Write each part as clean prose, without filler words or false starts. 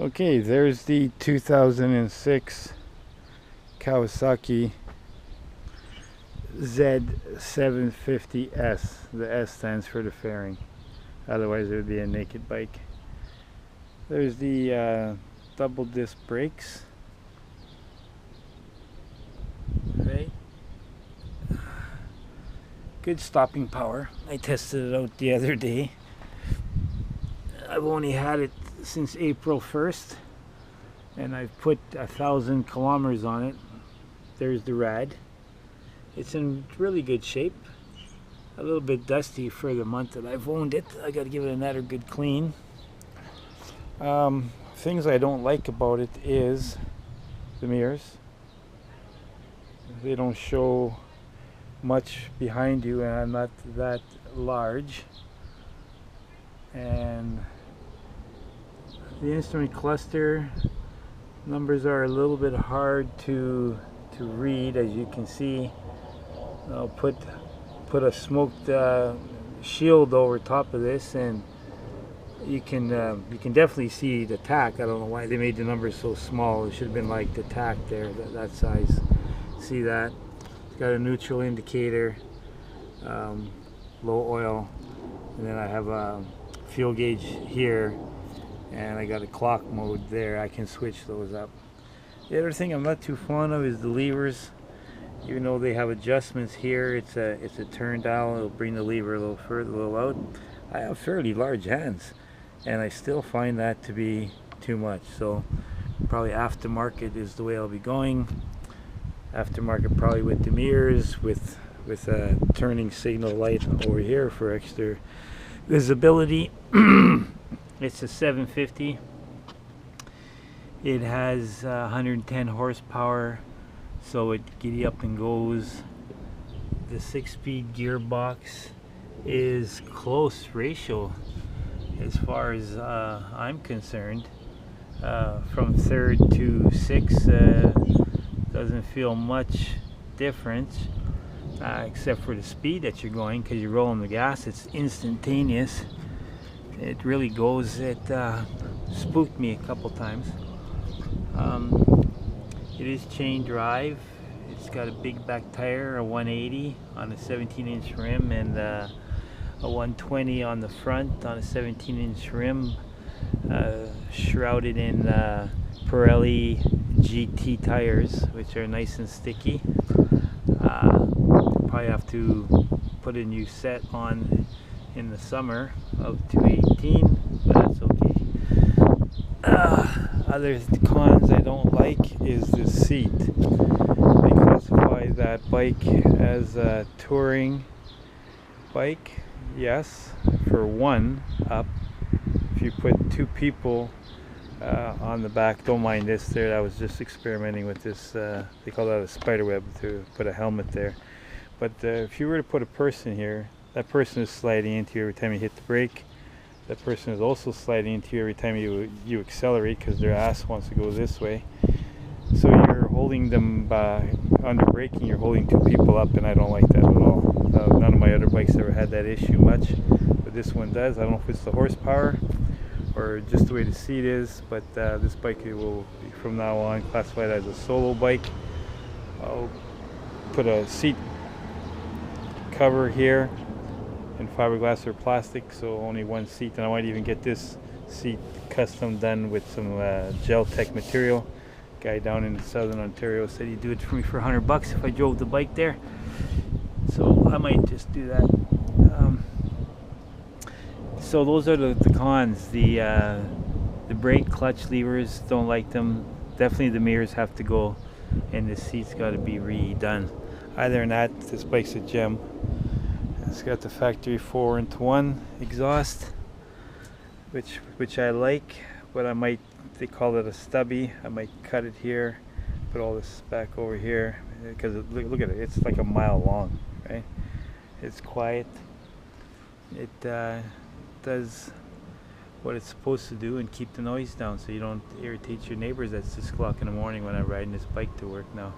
Okay, there's the 2006 Kawasaki Z 750S. The S stands for the fairing. Otherwise, it would be a naked bike. There's the double disc brakes. Right. Good stopping power. I tested it out the other day. I've only had it since April 1st, and I've put 1,000 kilometers on it. There's the rad. It's in really good shape. A little bit dusty for the month that I've owned it. I got to give it another good clean. Things I don't like about it is the mirrors. They don't show much behind you, and I'm not that large. And the instrument cluster numbers are a little bit hard to read, as you can see. I'll put a smoked shield over top of this, and you can definitely see the tack. I don't know why they made the numbers so small. It should have been like the tack there, that size. See that? It's got a neutral indicator, low oil, and then I have a fuel gauge here, and I got a clock mode there. I can switch those up. The other thing I'm not too fond of is the levers. Even though they have adjustments here, it's a turn dial. It'll bring the lever a little further, a little out. I have fairly large hands, and I still find that to be too much. So probably aftermarket is the way I'll be going. Aftermarket probably with the mirrors, with a turning signal light over here for extra visibility. It's a 750. It has 110 horsepower, so it giddy up and goes. The 6-speed gearbox is close ratio as far as I'm concerned. From third to sixth, doesn't feel much difference, except for the speed that you're going, because you're rolling the gas. It's instantaneous. It really goes. It spooked me a couple times. It is chain drive. It's got a big back tire, a 180 on a 17-inch rim, and a 120 on the front on a 17-inch rim, shrouded in Pirelli GT tires, which are nice and sticky. Probably have to put a new set on in the summer of 2018, but that's okay. Other cons I don't like is the seat. They classify that bike as a touring bike, yes, for one up. If you put two people on the back, don't mind this there, I was just experimenting with this, they call that a spider web, to put a helmet there. But if you were to put a person here, that person is sliding into you every time you hit the brake. That person is also sliding into you every time you accelerate, because their ass wants to go this way. So you're holding them under braking, you're holding two people up, and I don't like that at all. None of my other bikes ever had that issue much, but this one does. I don't know if it's the horsepower or just the way the seat is, but this bike will be from now on classified as a solo bike. I'll put a seat cover here in fiberglass or plastic, so only one seat, and I might even get this seat custom done with some gel tech material. Guy down in southern Ontario said he'd do it for me for $100 if I drove the bike there, so I might just do that. So those are the cons. The brake clutch levers, don't like them. Definitely the mirrors have to go, and the seat's got to be redone. Other than that, this bike's a gem. It's got the factory 4-into-1 exhaust, which I like, but I might, they call it a stubby. I might cut it here, put all this back over here, because look at it, it's like a mile long, right? It's quiet. It does what it's supposed to do and keep the noise down, so you don't irritate your neighbors at 6 o'clock in the morning when I'm riding this bike to work now.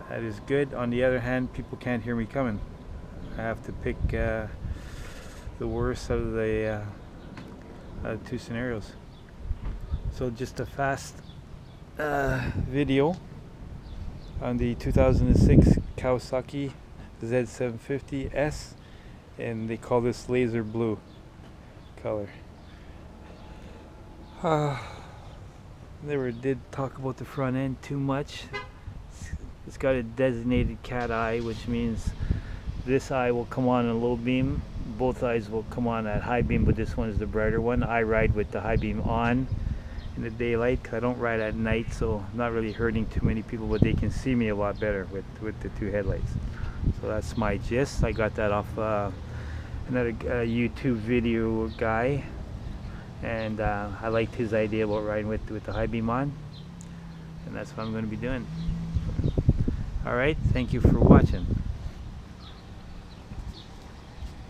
That is good. On the other hand, people can't hear me coming. I have to pick the worst out of the two scenarios. So just a fast video on the 2006 Kawasaki Z750S, and they call this laser blue color. Never did talk about the front end too much. It's got a designated cat eye, which means this eye will come on in a low beam, both eyes will come on at high beam, but this one is the brighter one. I ride with the high beam on in the daylight because I don't ride at night, so I'm not really hurting too many people, but they can see me a lot better with the two headlights. So that's my gist. I got that off another YouTube video guy, and I liked his idea about riding with the high beam on, and that's what I'm going to be doing. Alright, thank you for watching.